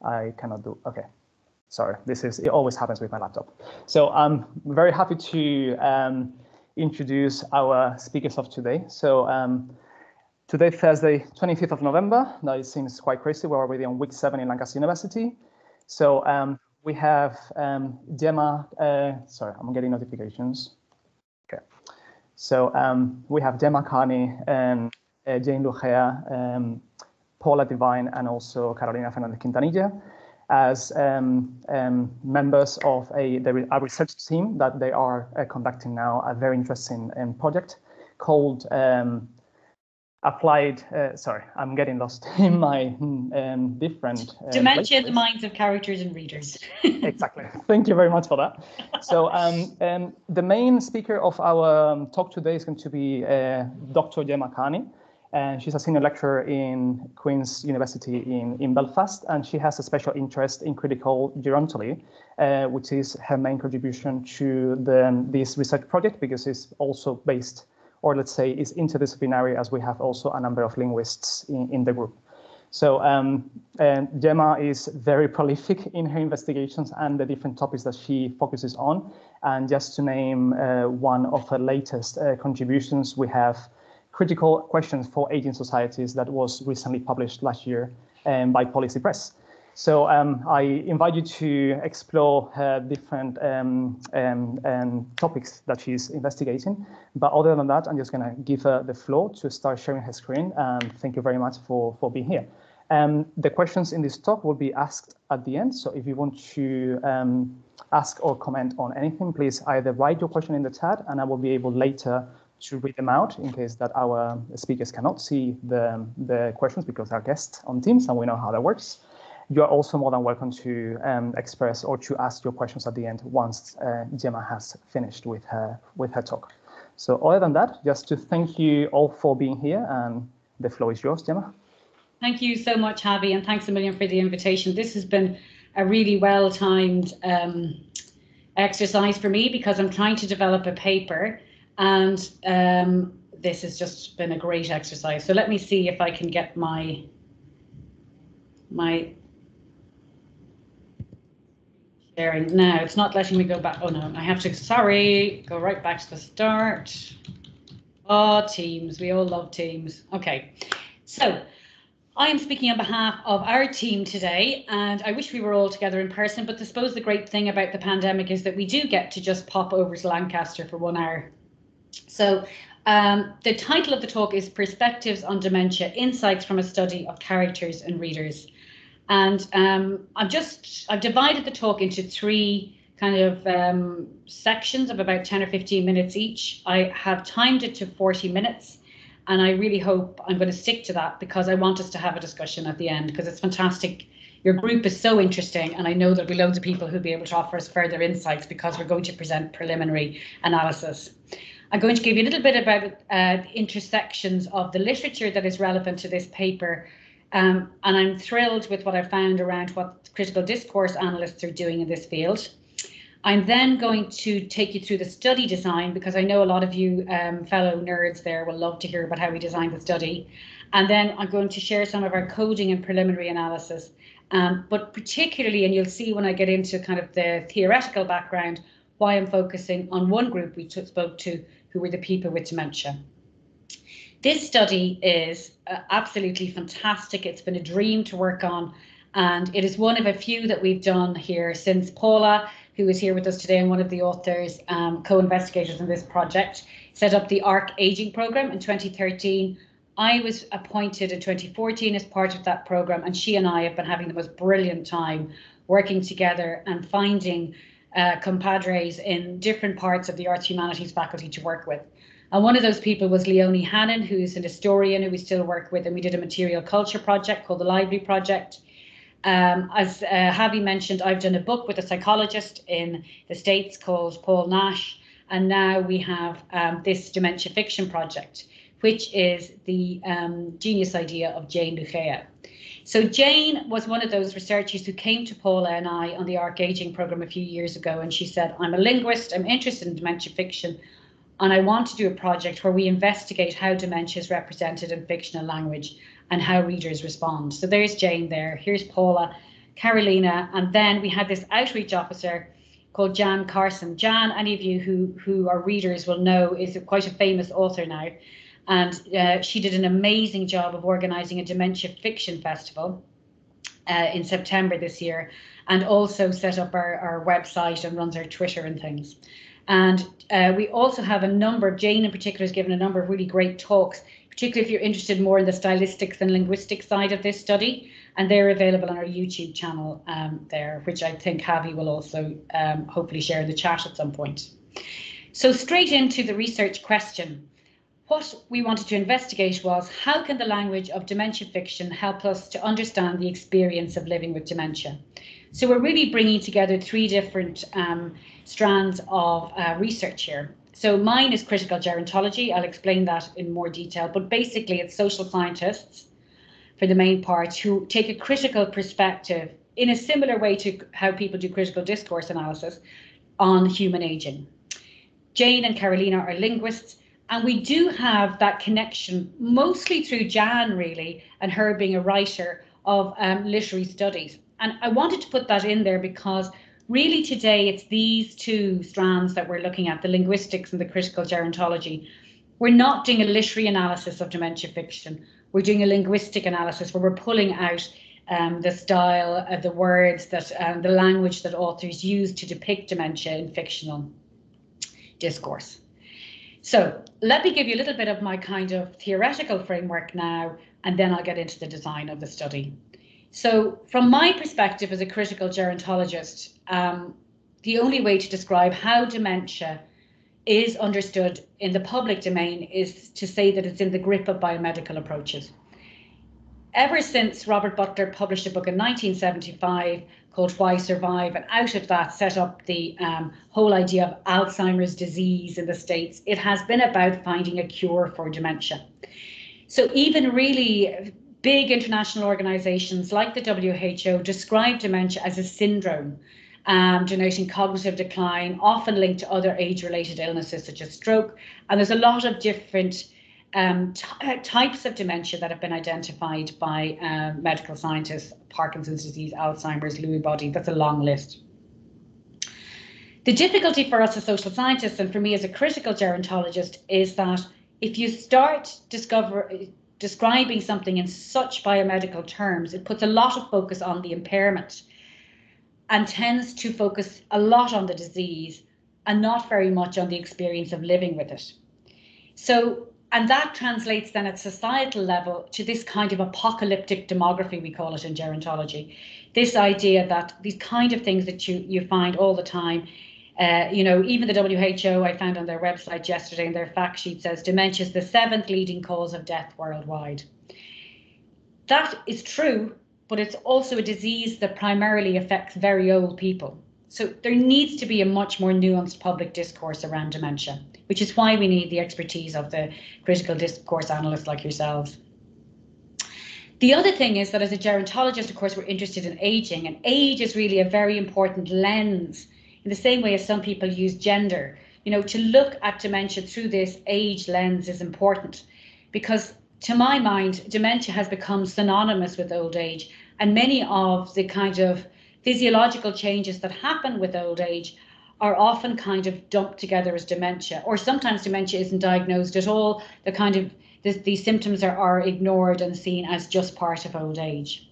I cannot do, okay. Sorry, it always happens with my laptop. So I'm very happy to introduce our speakers of today. So today, Thursday, 25th of November, now it seems quite crazy. We're already on week 7 in Lancaster University. So we have Gemma, sorry, I'm getting notifications. Okay. So we have Gemma Carney, Jane Lugea, Paula Divine, and also Carolina Fernandez-Quintanilla as members of a research team that they are conducting now a very interesting project called Applied, sorry, I'm getting lost in my different Dementia in the minds of characters and readers. Exactly. Thank you very much for that. So the main speaker of our talk today is going to be Dr. Gemma Carney. And she's a senior lecturer in Queen's University in Belfast, and she has a special interest in critical gerontology, which is her main contribution to this research project, because it's also based, or let's say is interdisciplinary, as we have also a number of linguists in the group. So Gemma is very prolific in her investigations and the different topics that she focuses on. And just to name one of her latest contributions, we have Critical Questions for Aging Societies that was recently published last year by Policy Press. So I invite you to explore different topics that she's investigating. But other than that, I'm just going to give her the floor to start sharing her screen. And thank you very much for being here. The questions in this talk will be asked at the end. So if you want to ask or comment on anything, please either write your question in the chat, and I will be able later to read them out in case that our speakers cannot see the questions because they're guests on Teams and we know how that works. You're also more than welcome to express or to ask your questions at the end once Gemma has finished with her talk. So other than that, just to thank you all for being here, and the floor is yours, Gemma. Thank you so much, Harvey, and thanks a million for the invitation. This has been a really well-timed exercise for me because I'm trying to develop a paper. And this has just been a great exercise. So let me see if I can get my sharing. Now it's not letting me go back. Oh no, I have to, sorry, go right back to the start. Oh, Teams, we all love Teams. Okay, so I am speaking on behalf of our team today, and I wish we were all together in person, but I suppose the great thing about the pandemic is that we do get to just pop over to Lancaster for 1 hour. So the title of the talk is Perspectives on Dementia, Insights from a Study of Characters and Readers. And I've divided the talk into 3 kind of sections of about 10 or 15 minutes each. I have timed it to 40 minutes, and I really hope I'm going to stick to that because I want us to have a discussion at the end because it's fantastic. Your group is so interesting, and I know there'll be loads of people who'll be able to offer us further insights because we're going to present preliminary analysis. I'm going to give you a little bit about intersections of the literature that is relevant to this paper, and I'm thrilled with what I found around what critical discourse analysts are doing in this field. I'm then going to take you through the study design because I know a lot of you fellow nerds there will love to hear about how we designed the study. And then I'm going to share some of our coding and preliminary analysis, but particularly, and you'll see when I get into kind of the theoretical background, why I'm focusing on one group we spoke to, who were the people with dementia. This study is absolutely fantastic. It's been a dream to work on, and it is one of a few that we've done here since Paula, who is here with us today and one of the authors, co-investigators in this project, set up the AHRC Aging Programme in 2013. I was appointed in 2014 as part of that programme, and she and I have been having the most brilliant time working together and finding compadres in different parts of the arts humanities faculty to work with. And one of those people was Leonie Hannon, who's an historian who we still work with, and we did a material culture project called the Library Project. As Harvey mentioned, I've done a book with a psychologist in the States called Paul Nash, and now we have this Dementia Fiction project, which is the genius idea of Jane Lugea. So Jane was one of those researchers who came to Paula and I on the AHRC Aging Programme a few years ago, and she said, I'm a linguist, I'm interested in dementia fiction, and I want to do a project where we investigate how dementia is represented in fictional language and how readers respond. So there's Jane there. Here's Paula, Carolina, and then we had this outreach officer called Jan Carson. Jan, any of you who are readers will know, is quite a famous author now. And she did an amazing job of organising a Dementia Fiction festival in September this year, and also set up our website and runs our Twitter and things. And we also have a number, Jane in particular has given a number of really great talks, particularly if you're interested more in the stylistics and linguistics side of this study, and they're available on our YouTube channel there, which I think Harvey will also hopefully share in the chat at some point. So straight into the research question. What we wanted to investigate was, how can the language of dementia fiction help us to understand the experience of living with dementia? So we're really bringing together three different strands of research here. So mine is critical gerontology. I'll explain that in more detail, but basically it's social scientists for the main part who take a critical perspective in a similar way to how people do critical discourse analysis on human aging. Jane and Carolina are linguists, and we do have that connection mostly through Jan really, and her being a writer of literary studies. And I wanted to put that in there because really today it's these two strands that we're looking at, the linguistics and the critical gerontology. We're not doing a literary analysis of dementia fiction. We're doing a linguistic analysis where we're pulling out the style, the words, that the language that authors use to depict dementia in fictional discourse. So let me give you a little bit of my kind of theoretical framework now, and then I'll get into the design of the study. So from my perspective as a critical gerontologist, the only way to describe how dementia is understood in the public domain is to say that it's in the grip of biomedical approaches. Ever since Robert Butler published a book in 1975 called Why Survive, and out of that set up the whole idea of Alzheimer's disease in the States, it has been about finding a cure for dementia. So even really big international organizations like the WHO describe dementia as a syndrome, denoting cognitive decline, often linked to other age-related illnesses such as stroke. And there's a lot of different types of dementia that have been identified by medical scientists: Parkinson's disease, Alzheimer's, Lewy body. That's a long list. The difficulty for us as social scientists, and for me as a critical gerontologist, is that if you start describing something in such biomedical terms, it puts a lot of focus on the impairment and tends to focus a lot on the disease and not very much on the experience of living with it. So, and that translates then at societal level to this kind of apocalyptic demography, we call it in gerontology. This idea that these kind of things that you find all the time, even the WHO, I found on their website yesterday, and their fact sheet says dementia is the 7th leading cause of death worldwide. That is true, but it's also a disease that primarily affects very old people. So there needs to be a much more nuanced public discourse around dementia, which is why we need the expertise of the critical discourse analysts like yourselves. The other thing is that as a gerontologist, of course, we're interested in aging, and age is really a very important lens, in the same way as some people use gender. To look at dementia through this age lens is important, because to my mind, dementia has become synonymous with old age, and many of the kind of physiological changes that happen with old age are often kind of dumped together as dementia, or sometimes dementia isn't diagnosed at all. These symptoms are ignored and seen as just part of old age.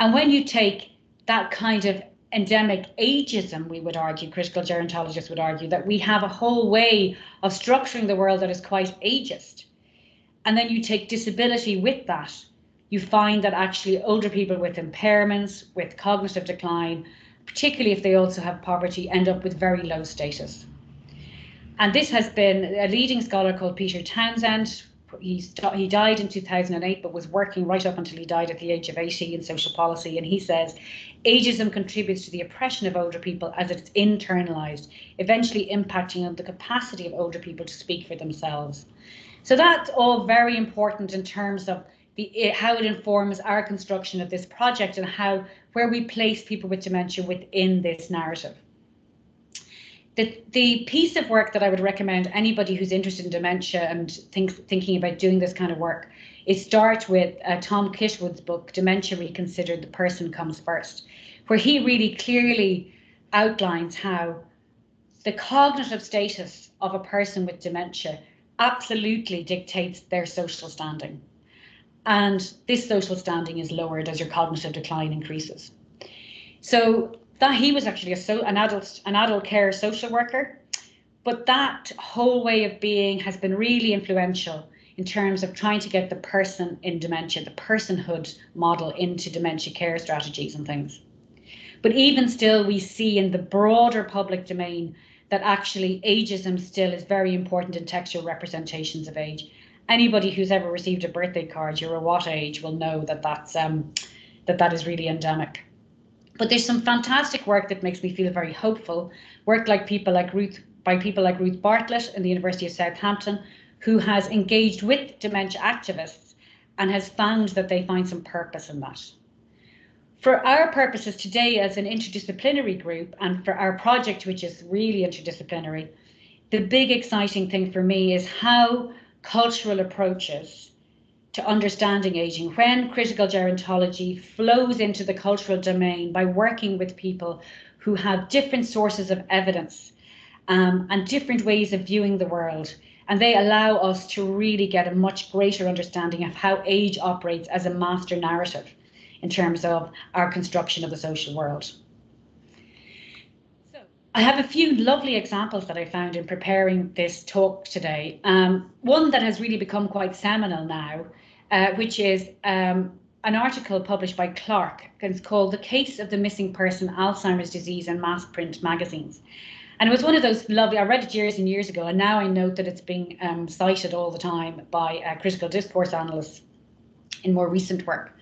And when you take that kind of endemic ageism, we would argue, critical gerontologists would argue, that we have a whole way of structuring the world that is quite ageist. And then you take disability with that, you find that actually older people with impairments, with cognitive decline, particularly if they also have poverty, end up with very low status. And this has been a leading scholar called Peter Townsend. He died in 2008, but was working right up until he died at the age of 80 in social policy. And he says, ageism contributes to the oppression of older people as it's internalized, eventually impacting on the capacity of older people to speak for themselves. So that's all very important in terms of how it informs our construction of this project and where we place people with dementia within this narrative. The piece of work that I would recommend anybody who's interested in dementia and thinking about doing this kind of work is start with Tom Kitwood's book, Dementia Reconsidered, The Person Comes First, where he really clearly outlines how the cognitive status of a person with dementia absolutely dictates their social standing. And this social standing is lowered as your cognitive decline increases. So that he was actually an adult care social worker, but that whole way of being has been really influential in terms of trying to get the person in dementia, the personhood model into dementia care strategies and things. But even still, we see in the broader public domain that actually ageism still is very important in textual representations of age. Anybody who's ever received a birthday card, you're a what age, will know that that is really endemic. But there's some fantastic work that makes me feel very hopeful. Work by people like Ruth Bartlett in the University of Southampton, who has engaged with dementia activists and has found that they find some purpose in that. For our purposes today as an interdisciplinary group, and for our project, which is really interdisciplinary, the big exciting thing for me is how cultural approaches to understanding aging, when critical gerontology flows into the cultural domain by working with people who have different sources of evidence and different ways of viewing the world. And they allow us to really get a much greater understanding of how age operates as a master narrative in terms of our construction of the social world. So I have a few lovely examples that I found in preparing this talk today. One that has really become quite seminal now, which is an article published by Clark. It's called The Case of the Missing Person, Alzheimer's Disease in Mass Print Magazines. And it was one of those lovely, I read it years and years ago, and now I note that it's being cited all the time by critical discourse analysts in more recent work.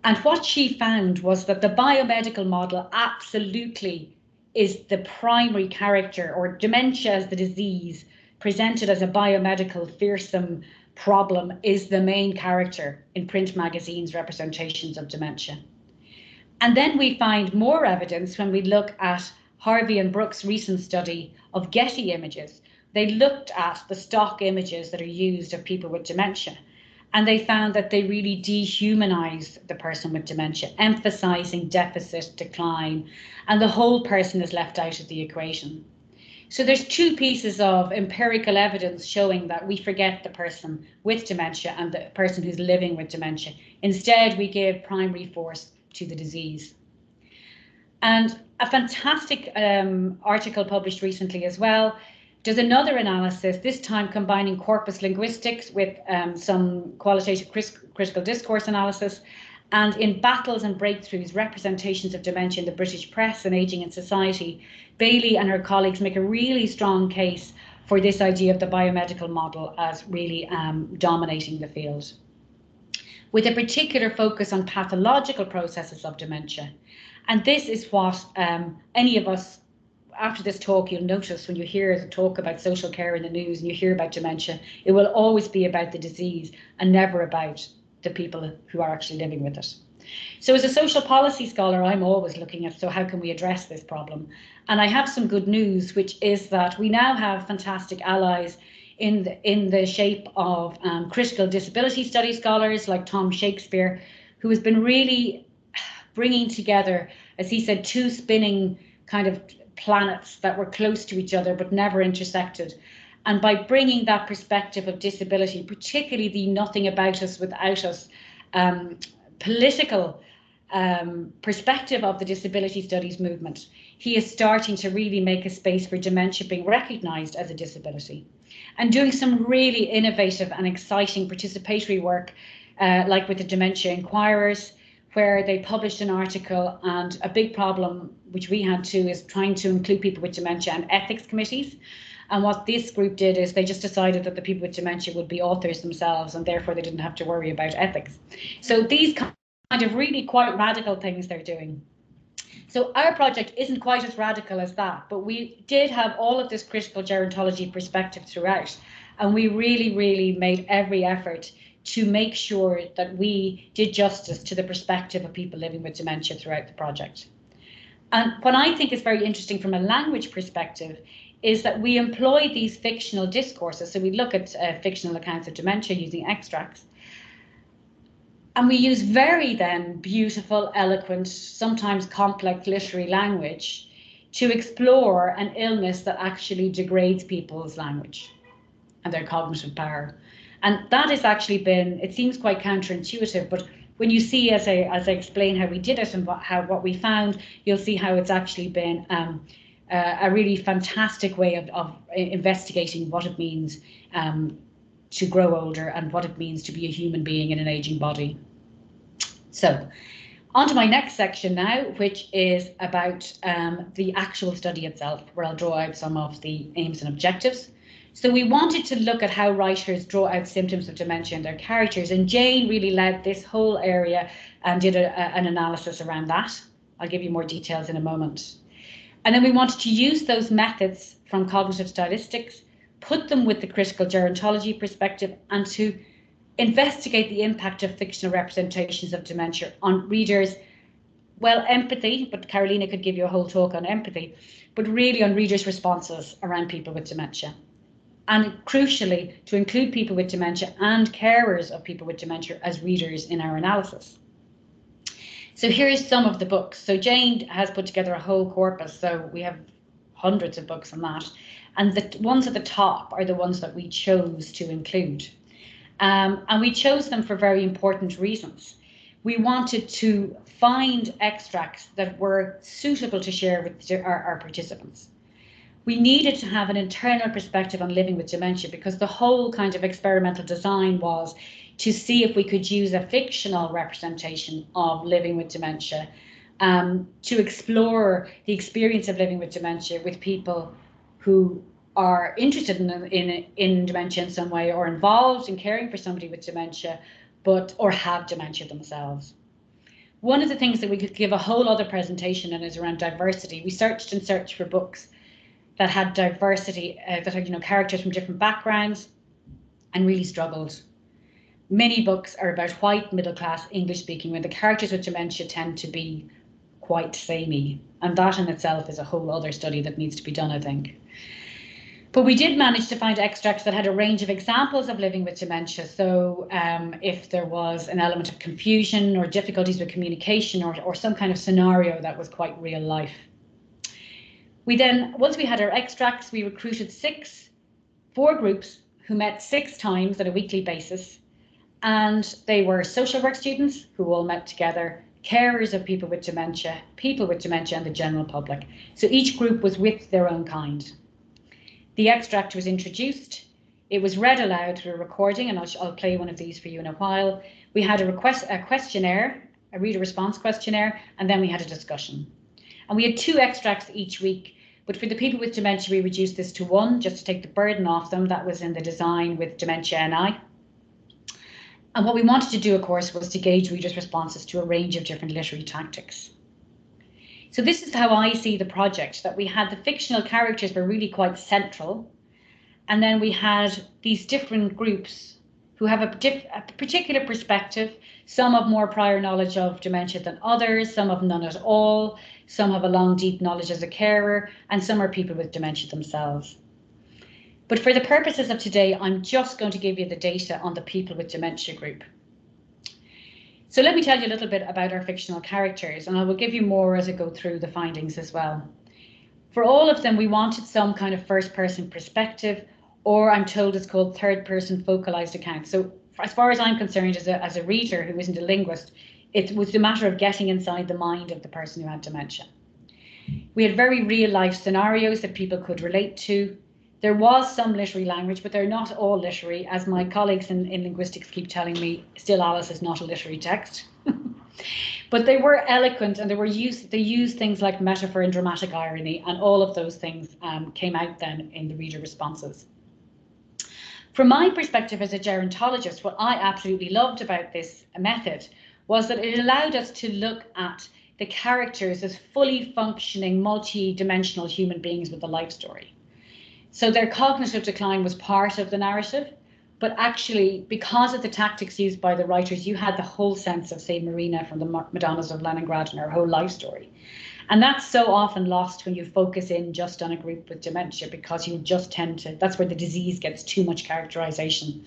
And what she found was that the biomedical model absolutely is the primary character, or dementia as the disease presented as a biomedical fearsome problem is the main character in print magazines' representations of dementia. And then we find more evidence when we look at Harvey and Brooks' recent study of Getty images. They looked at the stock images that are used of people with dementia, and they found that they really dehumanize the person with dementia, emphasizing deficit, decline, and the whole person is left out of the equation. So there's two pieces of empirical evidence showing that we forget the person with dementia and the person who's living with dementia. Instead, we give primary force to the disease. And a fantastic article published recently as well does another analysis, this time combining corpus linguistics with some qualitative critical discourse analysis. And in Battles and Breakthroughs, Representations of Dementia in the British Press and Aging in Society, Bailey and her colleagues make a really strong case for this idea of the biomedical model as really dominating the field, with a particular focus on pathological processes of dementia. And this is what any of us, after this talk, you'll notice when you hear the talk about social care in the news and you hear about dementia, it will always be about the disease and never about the people who are actually living with it. So as a social policy scholar, I'm always looking at, so how can we address this problem? And I have some good news, which is that we now have fantastic allies in the shape of critical disability study scholars like Tom Shakespeare, who has been really bringing together, as he said, two spinning kind of planets that were close to each other but never intersected. And by bringing that perspective of disability, particularly the nothing about us without us political perspective of the disability studies movement, he is starting to really make a space for dementia being recognised as a disability, and doing some really innovative and exciting participatory work, like with the Dementia Inquirers, where they published an article, and a big problem, which we had too, is trying to include people with dementia and ethics committees. And what this group did is they just decided that the people with dementia would be authors themselves, and therefore they didn't have to worry about ethics. So these kind of really quite radical things they're doing. So our project isn't quite as radical as that, but we did have all of this critical gerontology perspective throughout. And we really, really made every effort to make sure that we did justice to the perspective of people living with dementia throughout the project. And what I think is very interesting from a language perspective is that we employ these fictional discourses. So we look at fictional accounts of dementia using extracts, And we use very then beautiful, eloquent, sometimes complex literary language to explore an illness that actually degrades people's language and their cognitive power. And that has actually been, it seems quite counterintuitive, but when you see as I explain how we did it and what we found, you'll see how it's actually been a really fantastic way of investigating what it means to grow older and what it means to be a human being in an aging body. So, on to my next section now, which is about the actual study itself, where I'll draw out some of the aims and objectives. So we wanted to look at how writers draw out symptoms of dementia in their characters, and Jane really led this whole area and did an analysis around that. I'll give you more details in a moment. And then we wanted to use those methods from cognitive stylistics, put them with the critical gerontology perspective, and to investigate the impact of fictional representations of dementia on readers. Well, empathy, but Carolina could give you a whole talk on empathy, but really on readers' responses around people with dementia. And crucially, to include people with dementia and carers of people with dementia as readers in our analysis. So here's some of the books. So Jane has put together a whole corpus, so we have hundreds of books on that. And the ones at the top are the ones that we chose to include. And we chose them for very important reasons. We wanted to find extracts that were suitable to share with our participants. We needed to have an internal perspective on living with dementia, because the whole kind of experimental design was to see if we could use a fictional representation of living with dementia to explore the experience of living with dementia with people who are interested in dementia in some way, or involved in caring for somebody with dementia, or have dementia themselves. One of the things that we could give a whole other presentation in is around diversity. We searched and searched for books that had diversity, that had characters from different backgrounds, and really struggled. Many books are about white, middle-class, English-speaking, when the characters with dementia tend to be quite samey, and that in itself is a whole other study that needs to be done, I think. But we did manage to find extracts that had a range of examples of living with dementia. So if there was an element of confusion or difficulties with communication, or some kind of scenario that was quite real life. We then, once we had our extracts, we recruited 4 groups who met 6 times on a weekly basis. And they were social work students who all met together, carers of people with dementia, and the general public. So each group was with their own kind. The extract was introduced, it was read aloud through a recording, and I'll play one of these for you in a while. We had a questionnaire, a reader response questionnaire, and then we had a discussion. And we had 2 extracts each week, but for the people with dementia, we reduced this to 1 just to take the burden off them. That was in the design with Dementia NI. And what we wanted to do, of course, was to gauge readers' responses to a range of different literary tactics. So this is how I see the project, that we had the fictional characters were really quite central. And then we had these different groups who have a particular perspective. Some have more prior knowledge of dementia than others, some have none at all, some have a long, deep knowledge as a carer, and some are people with dementia themselves. But for the purposes of today, I'm just going to give you the data on the people with dementia group. So let me tell you a little bit about our fictional characters, and I will give you more as I go through the findings as well. For all of them, we wanted some kind of first-person perspective, or I'm told it's called third-person focalized account. So as far as I'm concerned, as a reader who isn't a linguist, it was a matter of getting inside the mind of the person who had dementia. We had very real-life scenarios that people could relate to. There was some literary language, but they're not all literary. As my colleagues in linguistics keep telling me, still Alice is not a literary text. But they were eloquent, and they used things like metaphor and dramatic irony, and all of those things came out then in the reader responses. From my perspective as a gerontologist, what I absolutely loved about this method was that it allowed us to look at the characters as fully functioning, multi-dimensional human beings with a life story. So their cognitive decline was part of the narrative, but actually, because of the tactics used by the writers, you had the whole sense of, say, Marina from the Madonnas of Leningrad and her whole life story. And that's so often lost when you focus in just on a group with dementia, because you just tend to, that's where the disease gets too much characterization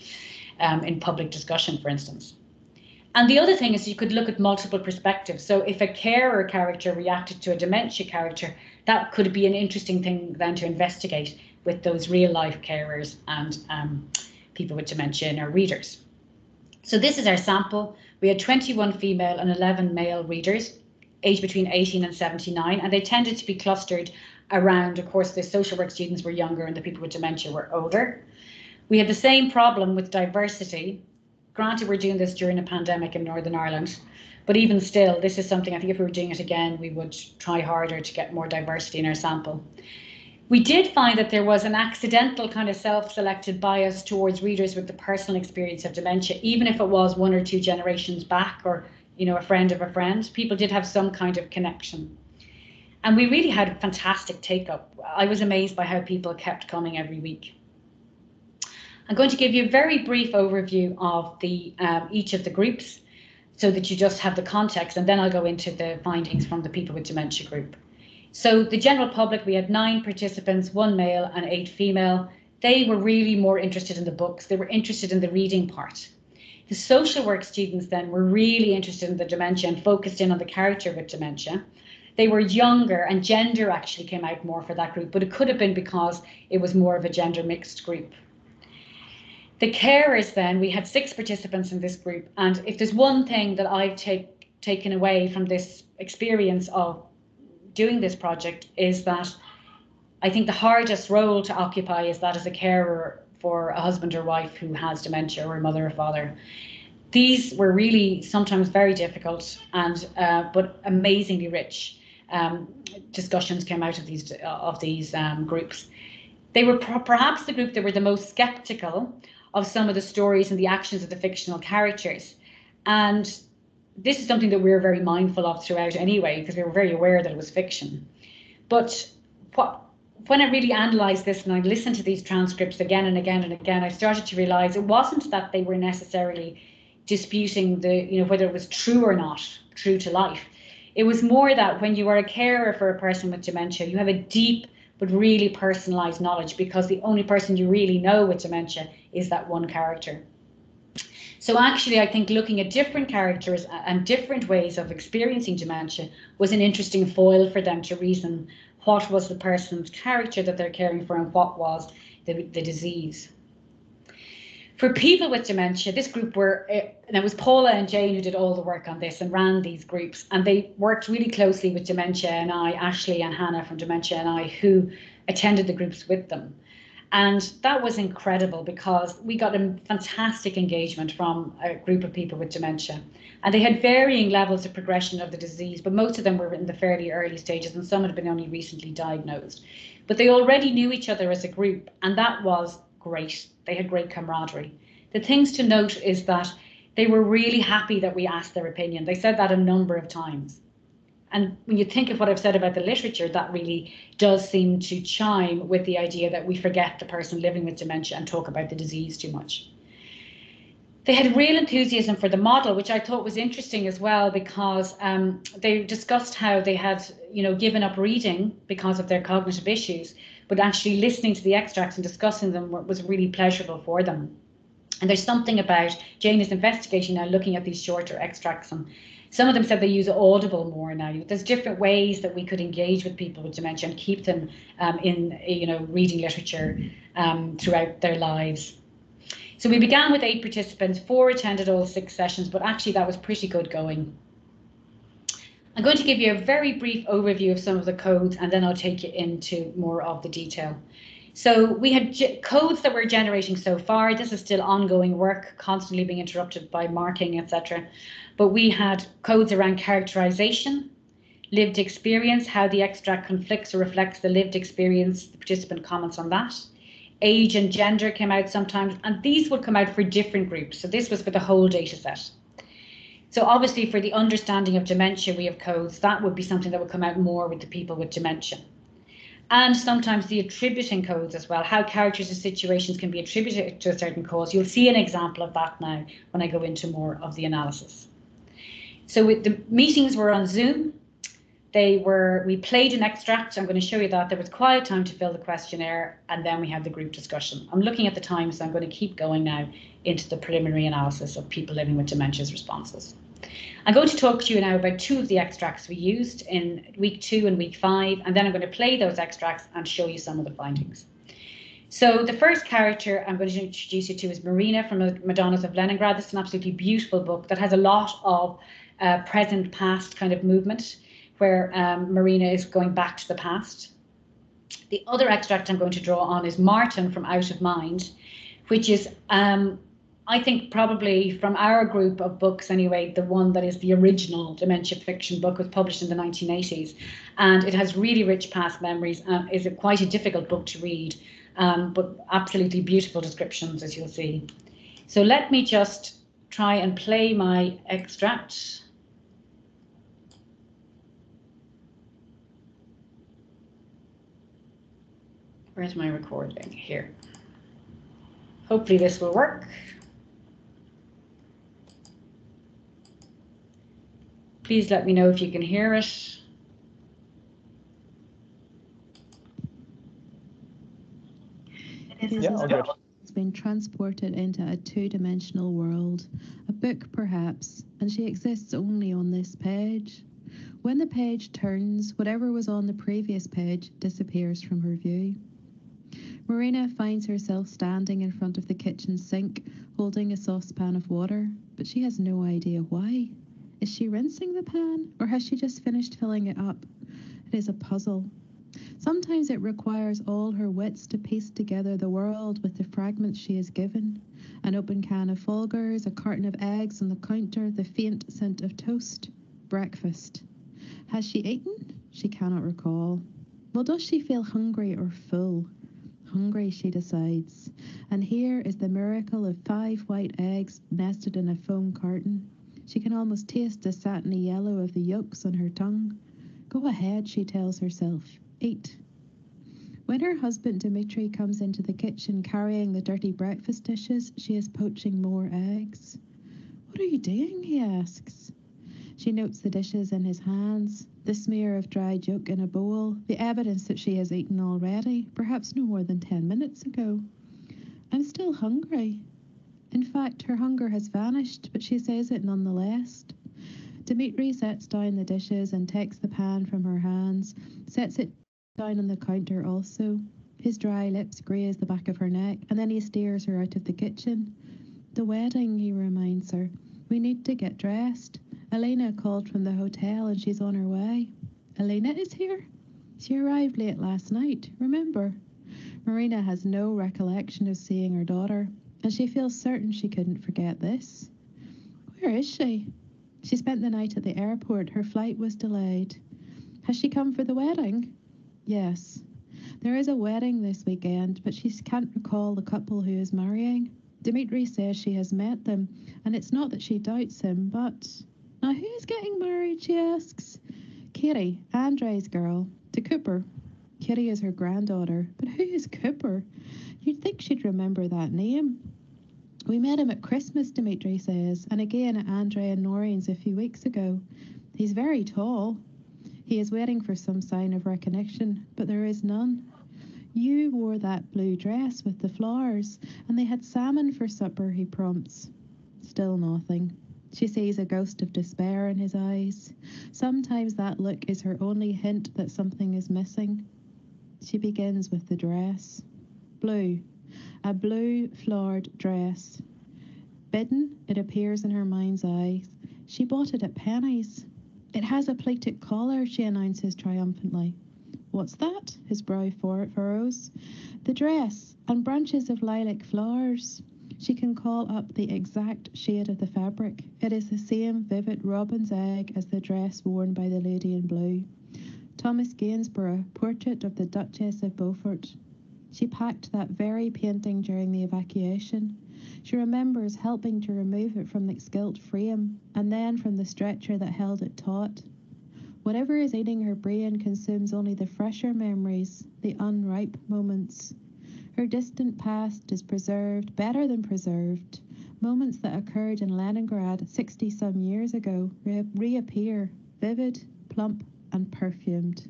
in public discussion, for instance. And the other thing is you could look at multiple perspectives. So if a carer character reacted to a dementia character, that could be an interesting thing then to investigate with those real life carers and people with dementia in our readers. So this is our sample. We had 21 female and 11 male readers, aged between 18 and 79, and they tended to be clustered around, of course, the social work students were younger and the people with dementia were older. We had the same problem with diversity. Granted, we're doing this during a pandemic in Northern Ireland, but even still, this is something I think if we were doing it again, we would try harder to get more diversity in our sample. We did find that there was an accidental kind of self-selected bias towards readers with the personal experience of dementia, even if it was 1 or 2 generations back or, you know, a friend of a friend. People did have some kind of connection. And we really had a fantastic take-up. I was amazed by how people kept coming every week. I'm going to give you a very brief overview of the each of the groups so that you just have the context, and then I'll go into the findings from the people with dementia group. So the general public, we had 9 participants, 1 male and 8 female. They were really more interested in the books. They were interested in the reading part. The social work students then were really interested in the dementia and focused in on the character with dementia. They were younger, and gender actually came out more for that group, but it could have been because it was more of a gender mixed group. The carers then, we had 6 participants in this group, and if there's one thing that I've taken away from this experience of doing this project is that I think the hardest role to occupy is that as a carer for a husband or wife who has dementia, or a mother or father. These were really sometimes very difficult and but amazingly rich. Discussions came out of these groups. They were perhaps the group that were the most skeptical of some of the stories and the actions of the fictional characters. And this is something that we were very mindful of throughout anyway, because we were very aware that it was fiction. But when I really analysed this and I listened to these transcripts again and again and again, I started to realise it wasn't that they were necessarily disputing whether it was true or not, true to life. It was more that when you are a carer for a person with dementia, you have a deep but really personalised knowledge, because the only person you really know with dementia is that one character. So actually, I think looking at different characters and different ways of experiencing dementia was an interesting foil for them to reason what was the person's character that they're caring for and what was the disease. For people with dementia, this group and it was Paula and Jane who did all the work on this and ran these groups, and they worked really closely with Dementia NI, Ashley and Hannah from Dementia NI, who attended the groups with them. And that was incredible because we got a fantastic engagement from a group of people with dementia. And they had varying levels of progression of the disease, but most of them were in the fairly early stages and some had been only recently diagnosed. But they already knew each other as a group, and that was great. They had great camaraderie. The things to note is that they were really happy that we asked their opinion. They said that a number of times. And when you think of what I've said about the literature, that really does seem to chime with the idea that we forget the person living with dementia and talk about the disease too much. They had real enthusiasm for the model, which I thought was interesting as well, because they discussed how they had, given up reading because of their cognitive issues, but actually listening to the extracts and discussing them was really pleasurable for them. And there's something about Jane is investigating now, looking at these shorter extracts, and some of them said they use Audible more now. There's different ways that we could engage with people with dementia and keep them in, reading literature throughout their lives. So we began with 8 participants, 4 attended all 6 sessions, but actually that was pretty good going. I'm going to give you a very brief overview of some of the codes, and then I'll take you into more of the detail. So we had codes that we're generating so far. This is still ongoing work, constantly being interrupted by marking, etc. But we had codes around characterization, lived experience, how the extract conflicts or reflects the lived experience, the participant comments on that. Age and gender came out sometimes, and these would come out for different groups. So this was for the whole data set. So obviously for the understanding of dementia, we have codes. That would be something that would come out more with the people with dementia. And sometimes the attributing codes as well, how characters and situations can be attributed to a certain cause. You'll see an example of that now when I go into more of the analysis. So the meetings were on Zoom. we played an extract. I'm going to show you that. There was quiet time to fill the questionnaire, and then we had the group discussion. I'm looking at the time, so I'm going to keep going now into the preliminary analysis of people living with dementia's responses. I'm going to talk to you now about 2 of the extracts we used in week 2 and week 5, and then I'm going to play those extracts and show you some of the findings. So the first character I'm going to introduce you to is Marina from Madonnas of Leningrad. This is an absolutely beautiful book that has a lot of present past kind of movement, where Marina is going back to the past. The other extract I'm going to draw on is Maarten from Out of Mind, which is, I think, probably from our group of books anyway, the one that is the original dementia fiction book. Was published in the 1980s, and it has really rich past memories. Is quite a difficult book to read, but absolutely beautiful descriptions, as you'll see. So let me just try and play my extract. Where's my recording? Here. Hopefully this will work. Please let me know if you can hear it. It's been transported into a 2-dimensional world, a book perhaps, and she exists only on this page. When the page turns, whatever was on the previous page disappears from her view. Marina finds herself standing in front of the kitchen sink, holding a saucepan of water, but she has no idea why. Is she rinsing the pan, or has she just finished filling it up? It is a puzzle. Sometimes it requires all her wits to piece together the world with the fragments she is given. An open can of Folgers, a carton of eggs on the counter, the faint scent of toast. Breakfast. Has she eaten? She cannot recall. Well, does she feel hungry or full? Hungry, she decides. And here is the miracle of 5 white eggs nested in a foam carton. She can almost taste the satiny yellow of the yolks on her tongue. Go ahead, she tells herself. Eat. When her husband Dimitri comes into the kitchen carrying the dirty breakfast dishes, she is poaching more eggs. What are you doing? He asks. She notes the dishes in his hands, the smear of dried yolk in a bowl, the evidence that she has eaten already, perhaps no more than 10 minutes ago. I'm still hungry. In fact, her hunger has vanished, but she says it nonetheless. Dimitri sets down the dishes and takes the pan from her hands, sets it down on the counter also. His dry lips graze the back of her neck, and then he steers her out of the kitchen. The wedding, he reminds her. We need to get dressed. Elena called from the hotel and she's on her way. Elena is here? She arrived late last night, remember? Marina has no recollection of seeing her daughter, and she feels certain she couldn't forget this. Where is she? She spent the night at the airport. Her flight was delayed. Has she come for the wedding? Yes. There is a wedding this weekend, but she can't recall the couple who is marrying. Dimitri says she has met them, and it's not that she doubts him, but... Now, who is getting married, she asks. Katie, Andre's girl, to Cooper. Kitty is her granddaughter, but who is Cooper? You'd think she'd remember that name. We met him at Christmas, Dimitri says, and again at Andre and Noreen's a few weeks ago. He's very tall. He is waiting for some sign of recognition, but there is none. You wore that blue dress with the flowers, and they had salmon for supper, he prompts. Still nothing. She sees a ghost of despair in his eyes. Sometimes that look is her only hint that something is missing. She begins with the dress. Blue. A blue flowered dress. Bidden, it appears in her mind's eye. She bought it at Penny's. It has a pleated collar, she announces triumphantly. What's that? His brow furrows. The dress, and branches of lilac flowers. She can call up the exact shade of the fabric. It is the same vivid robin's egg as the dress worn by the lady in blue. Thomas Gainsborough, portrait of the Duchess of Beaufort. She packed that very painting during the evacuation. She remembers helping to remove it from its gilt frame, and then from the stretcher that held it taut. Whatever is eating her brain consumes only the fresher memories, the unripe moments. Her distant past is preserved, better than preserved. Moments that occurred in Leningrad 60-some years ago reappear, vivid, plump, and perfumed.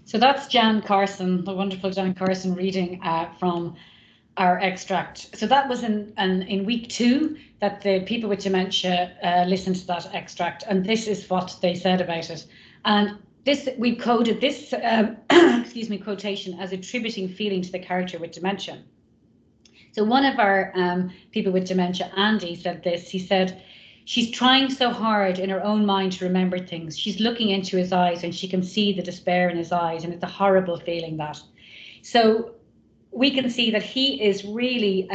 So that's Jan Carson, the wonderful Jan Carson reading from our extract. So that was in week 2 that the people with dementia listened to that extract, and this is what they said about it. And this, we coded this excuse me, quotation as attributing feeling to the character with dementia. So one of our people with dementia, Andy, said this. He said, she's trying so hard in her own mind to remember things. She's looking into his eyes and she can see the despair in his eyes, and it's a horrible feeling, that. So we can see that he is really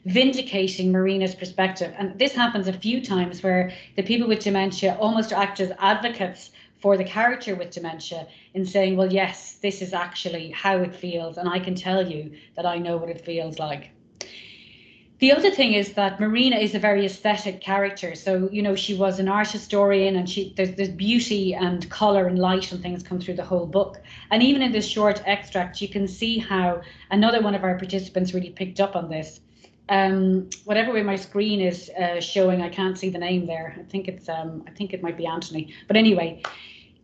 vindicating Marina's perspective. And this happens a few times where the people with dementia almost act as advocates for the character with dementia in saying, well, yes, this is actually how it feels, and I can tell you that I know what it feels like. The other thing is that Marina is a very aesthetic character. So, you know, she was an art historian, and there's beauty and colour and light and things come through the whole book. And even in this short extract, you can see how another one of our participants really picked up on this. Whatever way my screen is showing, I can't see the name there. I think it might be Anthony. But anyway,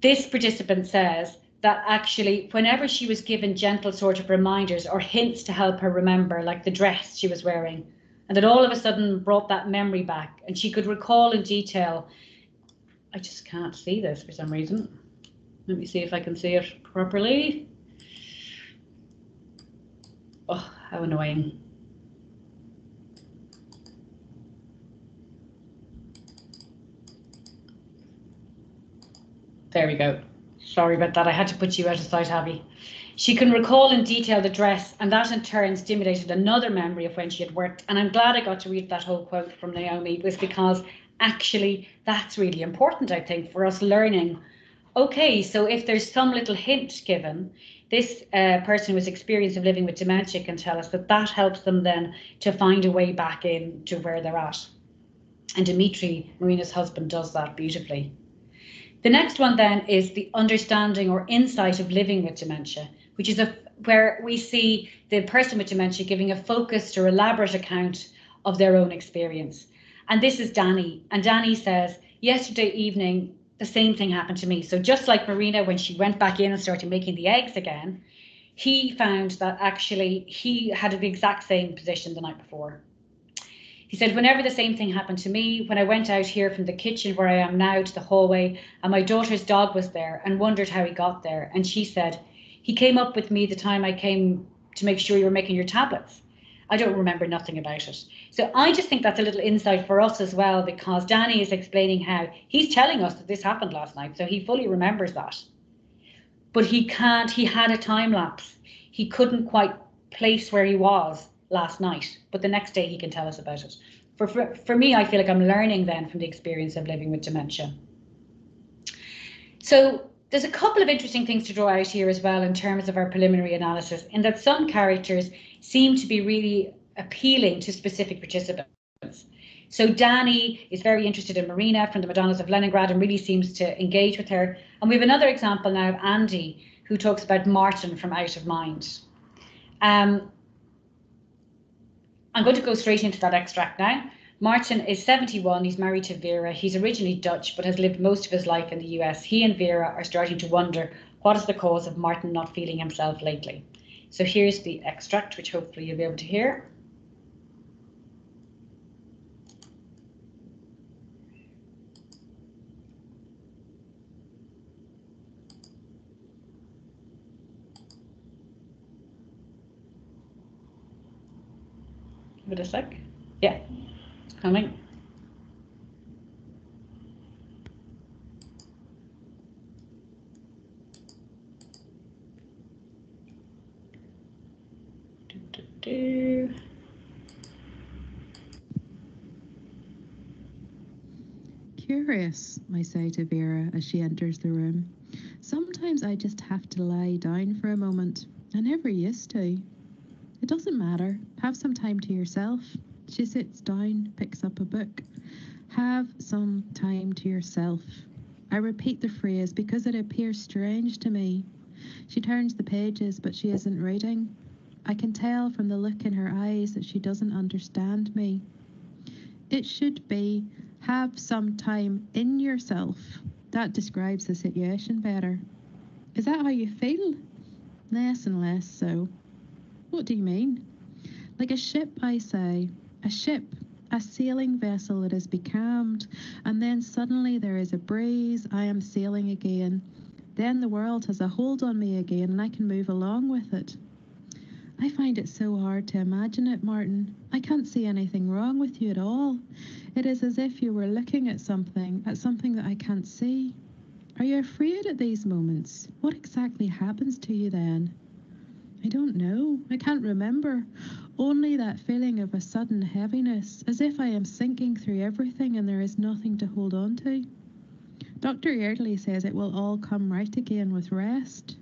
this participant says that actually whenever she was given gentle sort of reminders or hints to help her remember, like the dress she was wearing, and that all of a sudden brought that memory back, and she could recall in detail. I just can't see this for some reason. Let me see if I can see it properly. Oh, how annoying. There we go. Sorry about that. I had to put you out of sight, Abby. She can recall in detail the dress, and that in turn stimulated another memory of when she had worked. And I'm glad I got to read that whole quote from Naomi, was because actually that's really important, I think, for us learning. Okay, so if there's some little hint given, this person with experience of living with dementia can tell us that helps them then to find a way back in to where they're at. And Dimitri, Marina's husband, does that beautifully. The next one then is the understanding or insight of living with dementia, which is where we see the person with dementia giving a focused or elaborate account of their own experience. And this is Danny. And Danny says, yesterday evening, the same thing happened to me. So just like Marina, when she went back in and started making the eggs again, he found that actually he had the exact same position the night before. He said, whenever the same thing happened to me, when I went out here from the kitchen where I am now to the hallway, and my daughter's dog was there and wondered how he got there. And she said, he came up with me the time I came to make sure you were making your tablets. I don't remember nothing about it. So I just think that's a little insight for us as well, because Danny is explaining how he's telling us that this happened last night. So he fully remembers that. But he had a time lapse. He couldn't quite place where he was last night, but the next day he can tell us about it. For me, I feel like I'm learning then from the experience of living with dementia. So there's a couple of interesting things to draw out here as well in terms of our preliminary analysis, in that some characters seem to be really appealing to specific participants. So Danny is very interested in Marina from the Madonnas of Leningrad and really seems to engage with her. And we have another example now of Andy, who talks about Maarten from Out of Mind. I'm going to go straight into that extract now. Maarten is 71, he's married to Vera. He's originally Dutch, but has lived most of his life in the US. He and Vera are starting to wonder what is the cause of Maarten not feeling himself lately. So here's the extract, which hopefully you'll be able to hear. Give it a sec. Yeah, it's coming. Curious, I say to Vera as she enters the room. Sometimes I just have to lie down for a moment. I never used to. It doesn't matter. Have some time to yourself. She sits down, picks up a book. Have some time to yourself. I repeat the phrase because it appears strange to me. She turns the pages, but she isn't reading. I can tell from the look in her eyes that she doesn't understand me. It should be, have some time in yourself. That describes the situation better. Is that how you feel? Less and less so. What do you mean? Like a ship, I say. A ship. A sailing vessel that is becalmed, and then suddenly there is a breeze, I am sailing again. Then the world has a hold on me again, and I can move along with it. I find it so hard to imagine it, Maarten. I can't see anything wrong with you at all. It is as if you were looking at something that I can't see. Are you afraid at these moments? What exactly happens to you then? I don't know. I can't remember. Only that feeling of a sudden heaviness, as if I am sinking through everything and there is nothing to hold on to. Dr. Healey says it will all come right again with rest.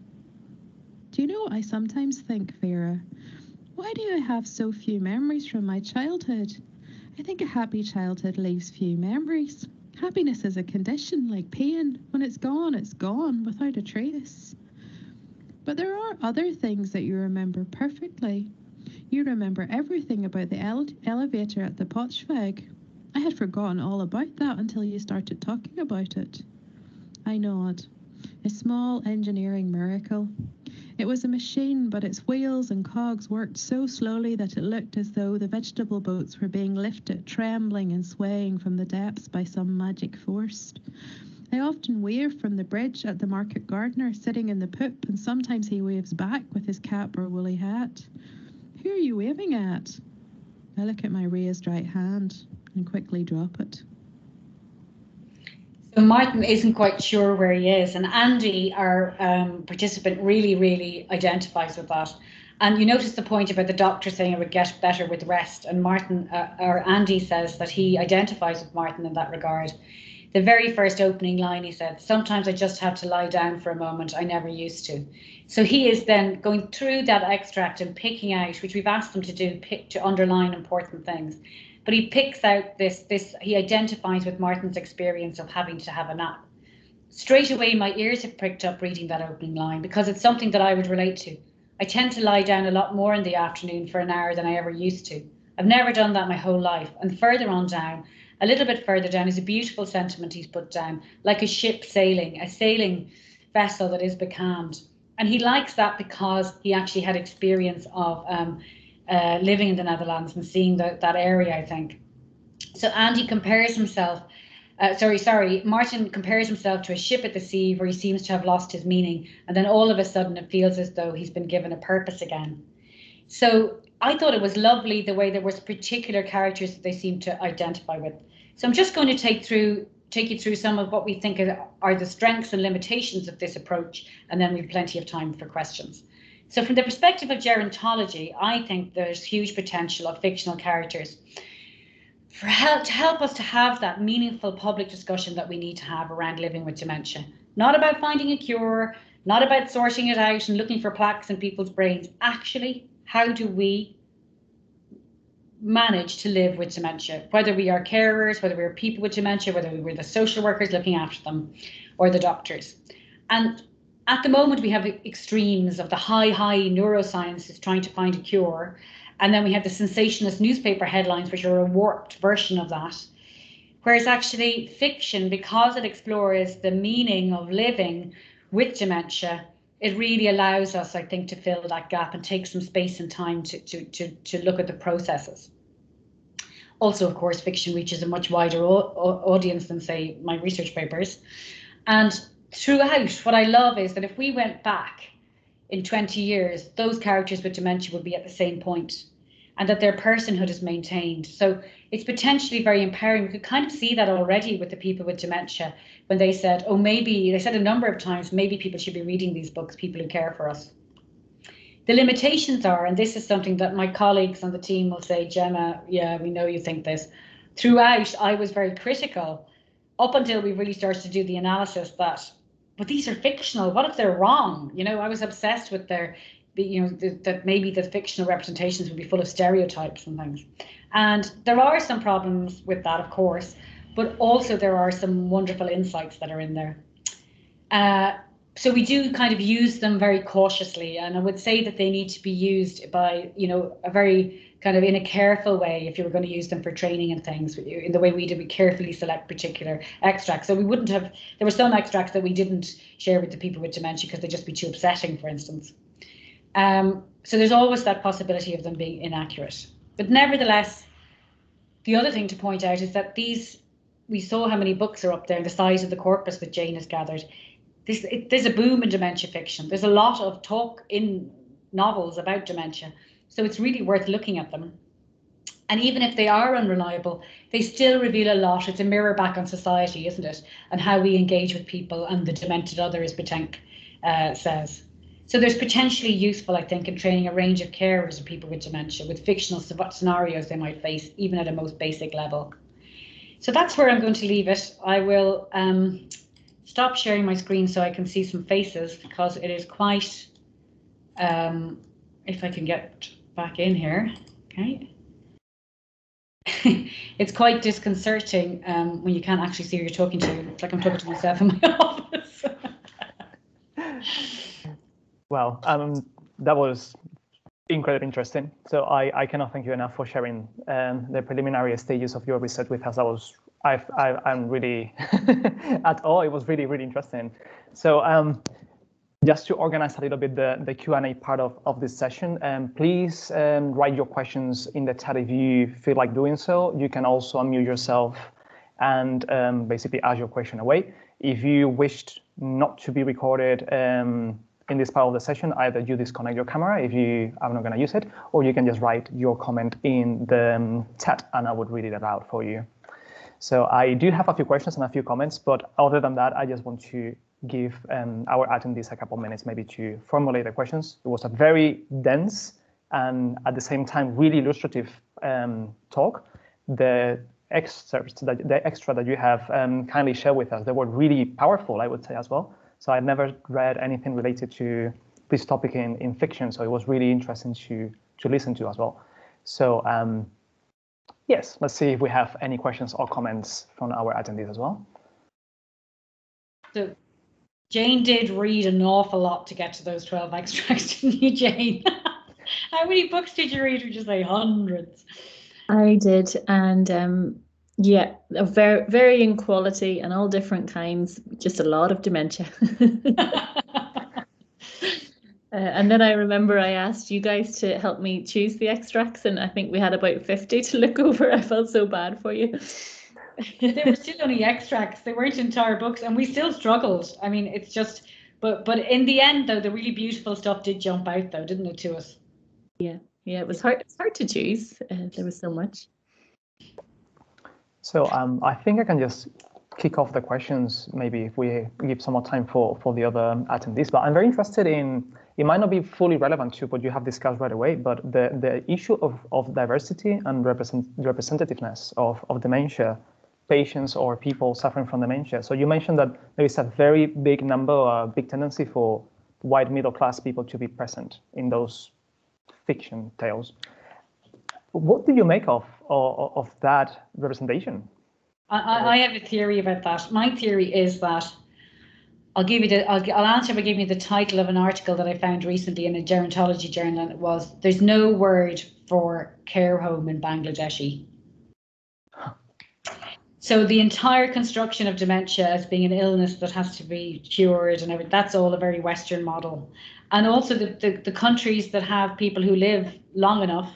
Do you know what I sometimes think, Vera? Why do I have so few memories from my childhood? I think a happy childhood leaves few memories. Happiness is a condition, like pain. When it's gone, without a trace. But there are other things that you remember perfectly. You remember everything about the elevator at the Potschweg. I had forgotten all about that until you started talking about it. I nod. A small engineering miracle. It was a machine, but its wheels and cogs worked so slowly that it looked as though the vegetable boats were being lifted, trembling and swaying from the depths by some magic force. I often wave from the bridge at the market gardener sitting in the poop, and sometimes he waves back with his cap or woolly hat. Who are you waving at? I look at my raised right hand and quickly drop it. So Maarten isn't quite sure where he is, and Andy, our participant, really identifies with that. And you notice the point about the doctor saying it would get better with rest, and Maarten, or Andy says that he identifies with Maarten in that regard. The very first opening line, he said, sometimes I just have to lie down for a moment, I never used to. So he is then going through that extract and picking out, which we've asked him to do, to underline important things. But he picks out he identifies with Maarten's experience of having to have a nap. Straight away, my ears have pricked up reading that opening line because it's something that I would relate to. I tend to lie down a lot more in the afternoon for an hour than I ever used to. I've never done that my whole life. And further on down, a little bit further down, is a beautiful sentiment he's put down, like a ship sailing, a sailing vessel that is becalmed. And he likes that because he actually had experience of living in the Netherlands and seeing that area, I think. So Andy compares himself, Maarten compares himself to a ship at the sea where he seems to have lost his meaning. And then all of a sudden it feels as though he's been given a purpose again. So I thought it was lovely the way there was particular characters that they seem to identify with. So I'm just going to take you through some of what we think are the strengths and limitations of this approach, and then we have plenty of time for questions. So from the perspective of gerontology, I think there's huge potential of fictional characters to help us to have that meaningful public discussion that we need to have around living with dementia. Not about finding a cure, not about sorting it out and looking for plaques in people's brains. Actually, how do we manage to live with dementia, whether we are carers, whether we're people with dementia, whether we're the social workers looking after them, or the doctors. And at the moment, we have extremes of the high neurosciences trying to find a cure. And then we have the sensationalist newspaper headlines, which are a warped version of that. Whereas actually fiction, because it explores the meaning of living with dementia, it really allows us, I think, to fill that gap and take some space and time to look at the processes. Also, of course, fiction reaches a much wider audience than, say, my research papers. And throughout, what I love is that if we went back in 20 years, those characters with dementia would be at the same point, and that their personhood is maintained. So it's potentially very empowering. We could kind of see that already with the people with dementia when they said, oh, maybe, they said a number of times, maybe people should be reading these books, people who care for us. The limitations are, and this is something that my colleagues on the team will say, Gemma, yeah, we know you think this. Throughout, I was very critical up until we really started to do the analysis that, but these are fictional. What if they're wrong? You know, I was obsessed with their, you know, that maybe the fictional representations would be full of stereotypes and things. And there are some problems with that, of course, but also there are some wonderful insights that are in there. so we do kind of use them very cautiously, and I would say that they need to be used by, a very kind of in a careful way. If you were going to use them for training and things, in the way we did, we carefully select particular extracts. So we wouldn't have, there were some extracts that we didn't share with the people with dementia because they'd just be too upsetting, for instance. So there's always that possibility of them being inaccurate. But nevertheless, the other thing to point out is that we saw how many books are up there, the size of the corpus that Jane has gathered. There's a boom in dementia fiction. There's a lot of talk in novels about dementia. So it's really worth looking at them. And even if they are unreliable, they still reveal a lot. It's a mirror back on society, isn't it? And how we engage with people and the demented other, as Betank says. So there's potentially useful, I think, in training a range of carers of people with dementia with fictional scenarios they might face, even at a most basic level. So that's where I'm going to leave it. I will stop sharing my screen so I can see some faces, because it is quite, if I can get back in here, okay. It's quite disconcerting when you can't actually see who you're talking to. It's like I'm talking to myself in my office. Well, that was incredibly interesting. So I cannot thank you enough for sharing the preliminary stages of your research with us. I'm really at all. It was really, really interesting. So just to organize a little bit the Q&A part of this session, please write your questions in the chat if you feel like doing so. You can also unmute yourself and basically ask your question away. If you wished not to be recorded in this part of the session, either you disconnect your camera if you are not going to use it, or you can just write your comment in the chat and I would read it aloud for you. So I do have a few questions and a few comments, but other than that, I just want to give our attendees a couple minutes maybe to formulate the questions. It was a very dense and at the same time really illustrative talk. The excerpts, the extra that you have kindly shared with us, they were really powerful, I would say as well. So I'd never read anything related to this topic in fiction, so it was really interesting to listen to as well. So yes, let's see if we have any questions or comments from our attendees as well. So Jane did read an awful lot to get to those 12 extracts, didn't you, Jane? How many books did you read? Would you say hundreds? I did, and yeah, of varying quality and all different kinds, just a lot of dementia. And then I remember I asked you guys to help me choose the extracts, and I think we had about 50 to look over. I felt so bad for you. They were still only extracts. They weren't entire books, and we still struggled. I mean, it's just, but in the end, though, the really beautiful stuff did jump out, though, didn't it, to us? Yeah, it was hard. It's hard to choose. There was so much. So I think I can just kick off the questions, maybe if we give some more time for the other attendees. But I'm very interested in, it might not be fully relevant to what you have discussed right away, but the issue of diversity and representativeness of dementia patients or people suffering from dementia. So you mentioned that there is a very big number, a big tendency for white middle class people to be present in those fiction tales. What do you make of that representation? I have a theory about that. My theory is that I'll answer by giving you the title of an article that I found recently in a gerontology journal, and it was, "There's no word for care home in Bangladeshi." So the entire construction of dementia as being an illness that has to be cured and everything, that's all a very Western model. And also the countries that have people who live long enough,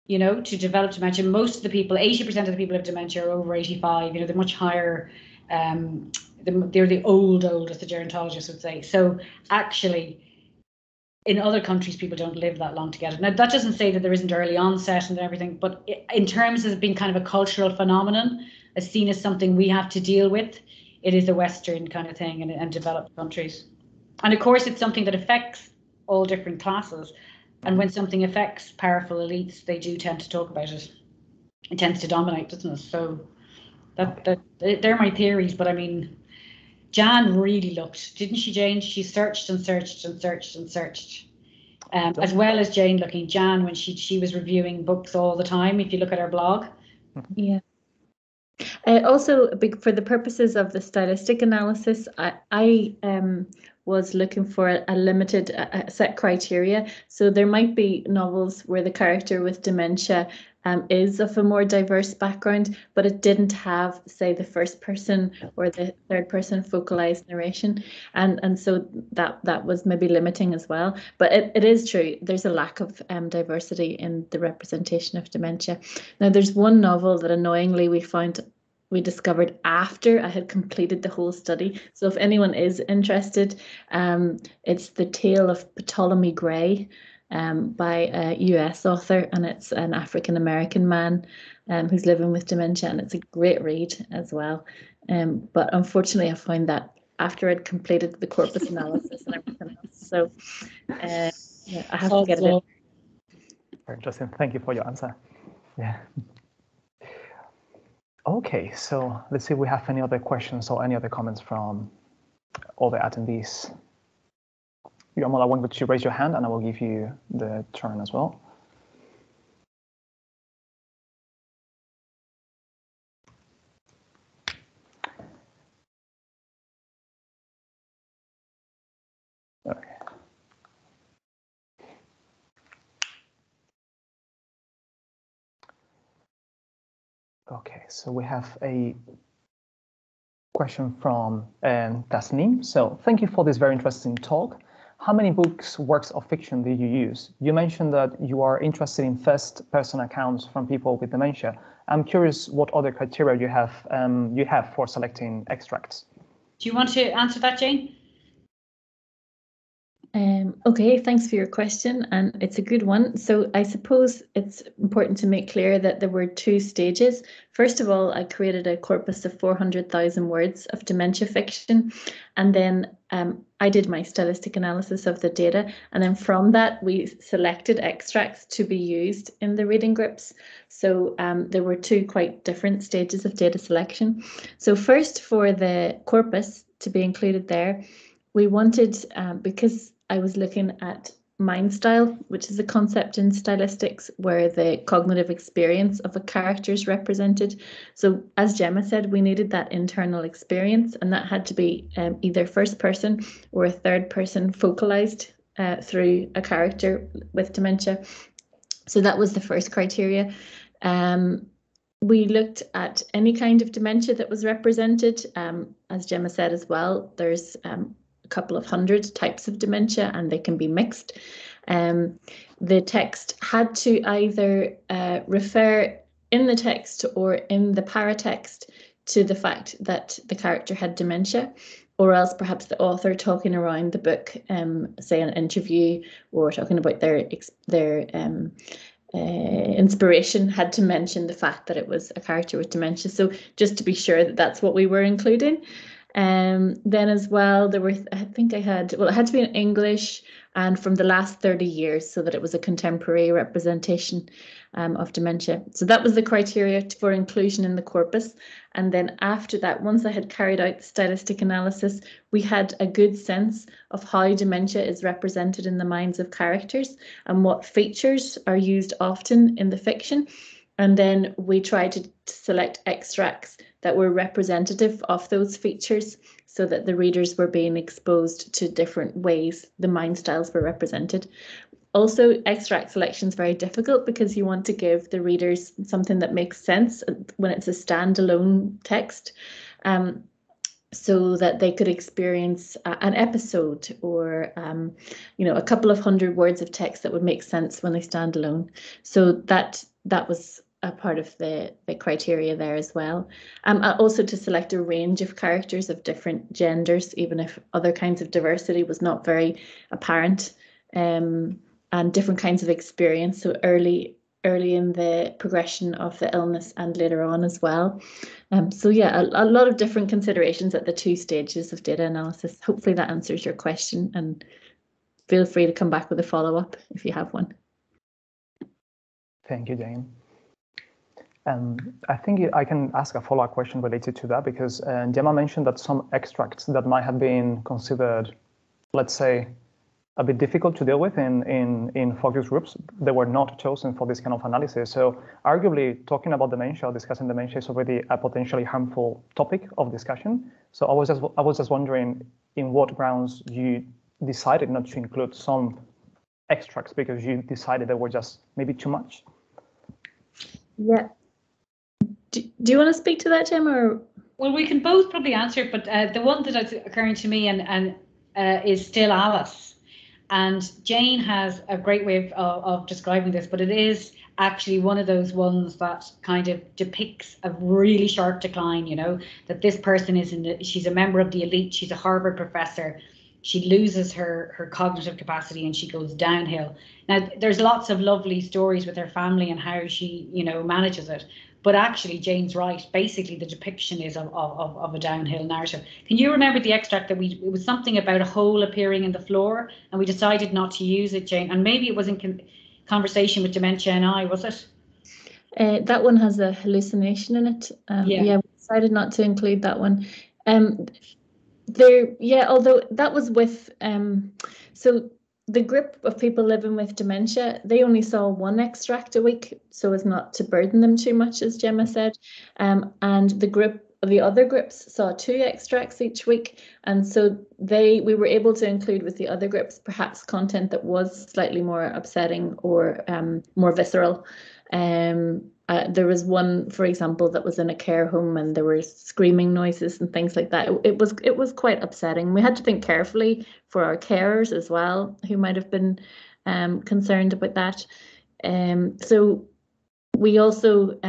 to develop dementia, most of the people, 80% of the people who have dementia are over 85, they're much higher, they're the old, as the gerontologists would say. So actually, in other countries, people don't live that long together. Now, that doesn't say that there isn't early onset and everything, but in terms of being kind of a cultural phenomenon, as seen as something we have to deal with, it is a Western kind of thing and developed countries. And of course, it's something that affects all different classes. And when something affects powerful elites, they do tend to talk about it. It tends to dominate, doesn't it? So they're my theories. But I mean, Jan really looked, didn't she, Jane? She searched and searched and searched and searched. As well as Jane looking. Jan, when she was reviewing books all the time, if you look at her blog. Yeah. Also, for the purposes of the stylistic analysis, I was looking for a limited set criteria. So there might be novels where the character with dementia is of a more diverse background, but it didn't have, say, the first person or the third person focalized narration, and so that was maybe limiting as well. But it is true, there's a lack of diversity in the representation of dementia. Now, there's one novel that annoyingly we discovered after I had completed the whole study. So if anyone is interested, it's The Tale of Ptolemy Gray, by a US author, and it's an African-American man who's living with dementia, and it's a great read as well. But unfortunately, I found that after I'd completed the corpus analysis and everything else. So yeah, I have to get it. Very interesting. Thank you for your answer. Yeah. Okay, so let's see if we have any other questions or any other comments from all the attendees. You're more than welcome to raise your hand and I will give you the turn as well. Okay. Okay, so we have a question from Tasneem. So thank you for this very interesting talk. How many works of fiction did you use? You mentioned that you are interested in first-person accounts from people with dementia. I'm curious what other criteria you have for selecting extracts. Do you want to answer that, Jane? Okay, thanks for your question, and it's a good one. So I suppose it's important to make clear that there were two stages. First of all, I created a corpus of 400,000 words of dementia fiction, and then I did my stylistic analysis of the data, and then from that we selected extracts to be used in the reading groups. So there were two quite different stages of data selection. So first, for the corpus to be included there, we wanted, because I was looking at mind style, which is a concept in stylistics where the cognitive experience of a character is represented. So as Gemma said, we needed that internal experience, and that had to be either first person or a third person focalized through a character with dementia. So that was the first criteria. We looked at any kind of dementia that was represented. As Gemma said as well, there's couple of hundred types of dementia and they can be mixed. The text had to either refer in the text or in the paratext to the fact that the character had dementia, or else perhaps the author talking around the book, say an interview or talking about their inspiration, had to mention the fact that it was a character with dementia. So just to be sure that that's what we were including. Then as well, there were, I think it had to be in English and from the last 30 years so that it was a contemporary representation of dementia. So that was the criteria for inclusion in the corpus. And then after that, once I had carried out the stylistic analysis, we had a good sense of how dementia is represented in the minds of characters and what features are used often in the fiction. And then we tried to select extracts that were representative of those features so that the readers were being exposed to different ways the mind styles were represented. Also, extract selection is very difficult because you want to give the readers something that makes sense when it's a standalone text, so that they could experience an episode or a couple of hundred words of text that would make sense when they stand alone. So that was a part of the criteria there as well. Also to select a range of characters of different genders, even if other kinds of diversity was not very apparent, and different kinds of experience, so early in the progression of the illness and later on as well. So yeah, a lot of different considerations at the two stages of data analysis. Hopefully that answers your question, and feel free to come back with a follow-up if you have one. Thank you, Jane. I think I can ask a follow-up question related to that, because Gemma mentioned that some extracts that might have been considered, let's say, a bit difficult to deal with in focus groups, they were not chosen for this kind of analysis. So arguably, talking about dementia or discussing dementia is already a potentially harmful topic of discussion. So I was just wondering, in what grounds you decided not to include some extracts because you decided they were just maybe too much? Yeah. Do you want to speak to that, Gemma? Or? Well, we can both probably answer it, but the one that's occurring to me and is still Alice. And Jane has a great way of describing this, but it is actually one of those ones that kind of depicts a really sharp decline, you know, that this person she's a member of the elite, she's a Harvard professor, she loses her cognitive capacity and she goes downhill. Now, there's lots of lovely stories with her family and how she, you know, manages it. But actually, Jane's right. Basically, the depiction is of a downhill narrative. Can you remember the extract that it was something about a hole appearing in the floor, and we decided not to use it, Jane? And maybe it was in conversation with Dementia and I, was it? That one has a hallucination in it. Yeah, we decided not to include that one. Although that was with so the group of people living with dementia, they only saw one extract a week so as not to burden them too much, as Gemma said. And the other groups saw 2 extracts each week. And so we were able to include with the other groups perhaps content that was slightly more upsetting or more visceral. There was one, for example, that was in a care home and there were screaming noises and things like that. It was quite upsetting. We had to think carefully for our carers as well, who might have been concerned about that. So we also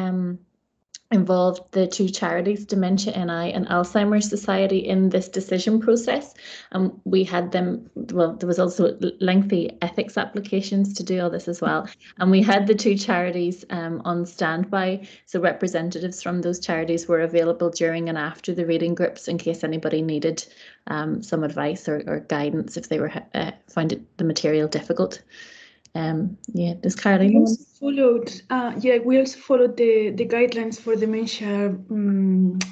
involved the 2 charities, Dementia NI and Alzheimer's Society, in this decision process. We had them, well, there was also lengthy ethics applications to do all this as well. And we had the 2 charities on standby. So representatives from those charities were available during and after the reading groups in case anybody needed some advice or guidance if they were found the material difficult. Does Caroline? We also followed the guidelines for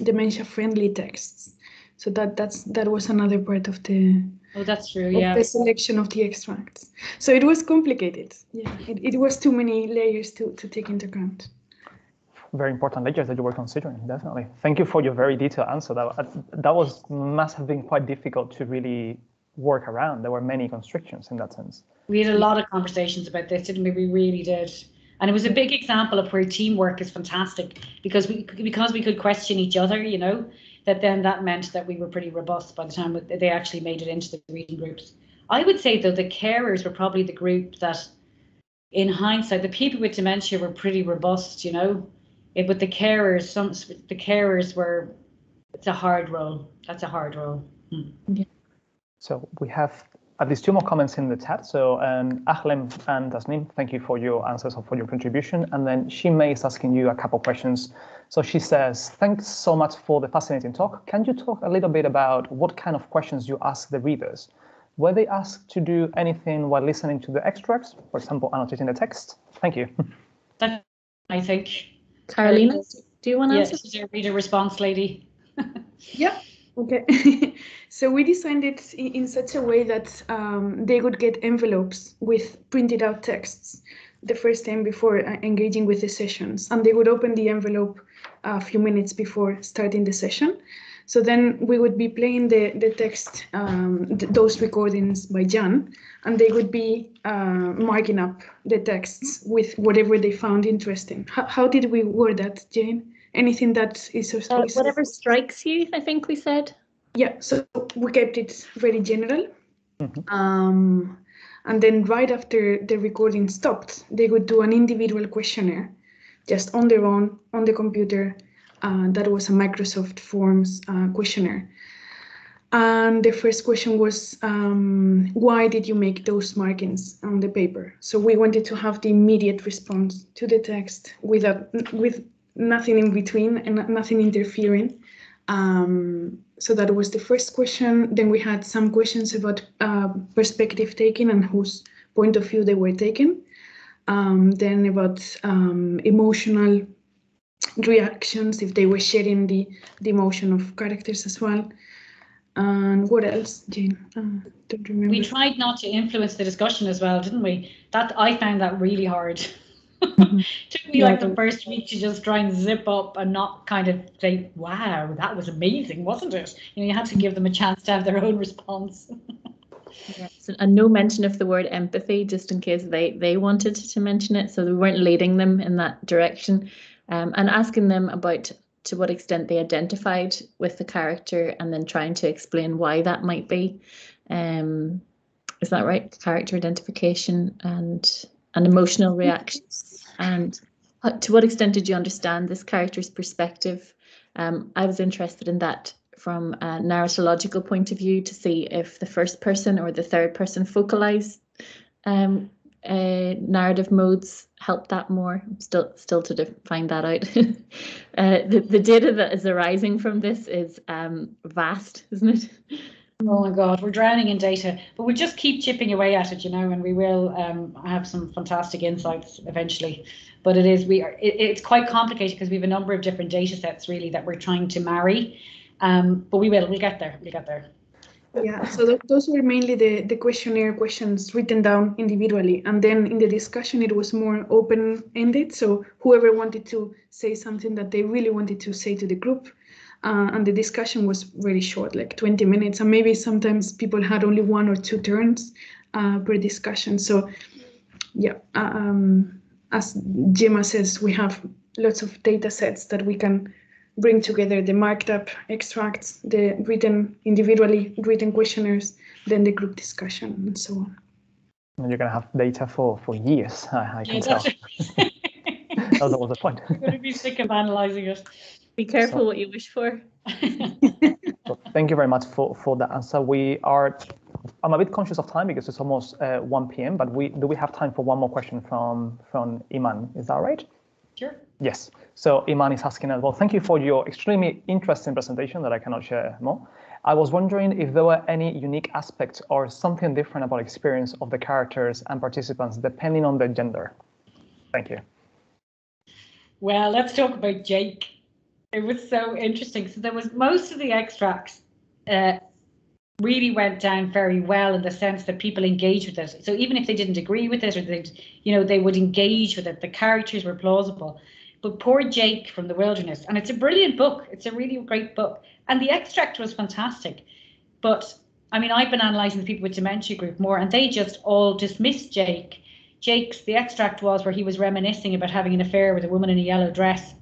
dementia friendly texts. So that was another part of the that's true, the selection of the extracts. So it was complicated. Yeah, it was too many layers to take into account. Very important layers that you were considering, definitely. Thank you for your very detailed answer. That must have been quite difficult to really work around. There were many constrictions in that sense. We had a lot of conversations about this, didn't we? We really did. And it was a big example of where teamwork is fantastic because we could question each other, you know, that meant that we were pretty robust by the time they actually made it into the reading groups. I would say, though, the carers were probably the group that, in hindsight, the people with dementia were pretty robust, you know. But the carers were, it's a hard role. That's a hard role. Yeah. So we have at least 2 more comments in the chat. So Ahlem and Tasnim, thank you for your answers or for your contribution. And then Shimei is asking you a couple questions. So she says, thanks so much for the fascinating talk. Can you talk a little bit about what kind of questions you ask the readers? Were they asked to do anything while listening to the extracts? For example, annotating the text? Thank you. That, I think. Carolina, do you want to answer? She's a reader response lady. Yeah. Okay, so we designed it in such a way that they would get envelopes with printed out texts the first time before engaging with the sessions, and they would open the envelope a few minutes before starting the session. So then we would be playing the text, those recordings by Jan, and they would be marking up the texts with whatever they found interesting. How did we word that, Jane? Anything that is whatever strikes you, I think we said. Yeah, so we kept it very general. Mm-hmm. And then right after the recording stopped, they would do an individual questionnaire just on their own, on the computer. That was a Microsoft Forms questionnaire. And the first question was, why did you make those markings on the paper? So we wanted to have the immediate response to the text with nothing in between and nothing interfering. So that was the first question. Then we had some questions about perspective taking and whose point of view they were taking. Then about emotional reactions, if they were sharing the emotion of characters as well. And what else, Jane? Don't remember. We tried not to influence the discussion as well, didn't we? I found that really hard. Took me like the first week to just try and zip up and not kind of say, wow, that was amazing, wasn't it? You know, you had to give them a chance to have their own response. Yes, and no mention of the word empathy, just in case they wanted to mention it. So we weren't leading them in that direction, and asking them about to what extent they identified with the character, and then trying to explain why that might be. Is that right? Character identification and emotional reactions. And to what extent did you understand this character's perspective? I was interested in that from a narratological point of view, to see if the first person or the third person focalized narrative modes help that more. Still to find that out. The data that is arising from this is vast, isn't it? Oh my God, we're drowning in data, but we'll just keep chipping away at it, you know, and we will have some fantastic insights eventually. But it's quite complicated because we have a number of different data sets really that we're trying to marry. But we'll get there. Yeah, so those were mainly the questionnaire questions written down individually. And then in the discussion, it was more open-ended. So whoever wanted to say something that they really wanted to say to the group. And the discussion was very short, like 20 minutes. And maybe sometimes people had only 1 or 2 turns per discussion. So yeah, as Gemma says, we have lots of data sets that we can bring together, the marked up extracts, the written individually written questionnaires, then the group discussion, and so on. And you're going to have data for years, I can tell. That was the point. I'm going to be sick of analysing it. Be careful what you wish for. So thank you very much for that answer. I'm a bit conscious of time because it's almost 1 p.m., but do we have time for one more question from Iman? Is that right? Sure. Yes. So Iman is asking as well, thank you for your extremely interesting presentation that I cannot share more. I was wondering if there were any unique aspects or something different about experience of the characters and participants depending on their gender. Thank you. Well, let's talk about Jake. It was so interesting. So there was most of the extracts really went down very well in the sense that people engaged with it. So even if they didn't agree with it or they would engage with it, the characters were plausible. But poor Jake from the wilderness, and it's a brilliant book. It's a really great book. And the extract was fantastic. But I mean, I've been analysing the people with dementia group more, and they just all dismissed Jake. The extract was where he was reminiscing about having an affair with a woman in a yellow dress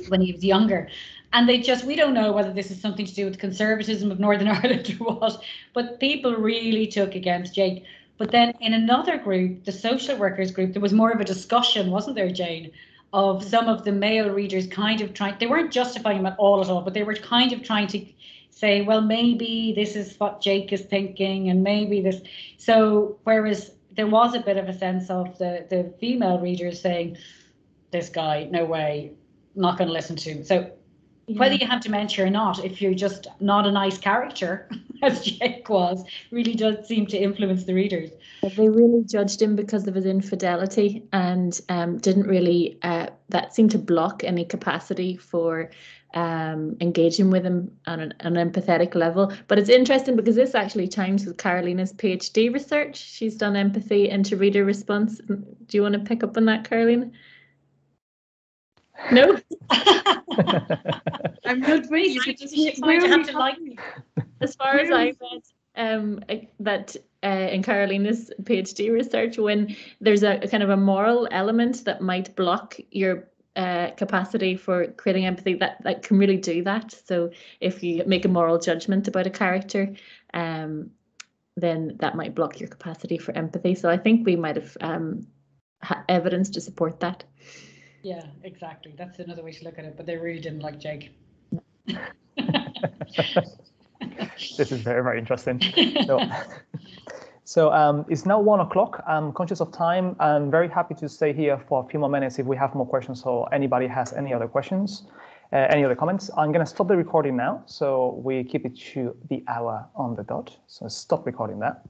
when he was younger. And we don't know whether this is something to do with conservatism of Northern Ireland or what, but people really took against Jake. But then in another group, the social workers group, there was more of a discussion, wasn't there, Jane, of some of the male readers kind of they weren't justifying him at all, but they were kind of trying to say, well, maybe this is what Jake is thinking, and maybe this. So whereas there was a bit of a sense of the female readers saying, this guy, no way, not going to listen to him. So whether you have dementia or not, if you're just not a nice character, as Jake was, really does seem to influence the readers. They really judged him because of his infidelity, and didn't really, that seemed to block any capacity for engaging with him on an empathetic level. But it's interesting because this actually chimes with Carolina's PhD research. She's done empathy into reader response. Do you want to pick up on that, Carolina? No? I'm not ready. As far as I read, that in Carolina's PhD research, when there's a kind of a moral element that might block your capacity for creating empathy, that can really do that. So if you make a moral judgment about a character, then that might block your capacity for empathy. So I think we might have evidence to support that. Yeah, exactly. That's another way to look at it. But they really didn't like Jake. This is very, very interesting. So it's now 1 o'clock. I'm conscious of time. I'm very happy to stay here for a few more minutes if we have more questions or anybody has any other questions, any other comments. I'm going to stop the recording now. So we keep it to the hour on the dot. So stop recording that.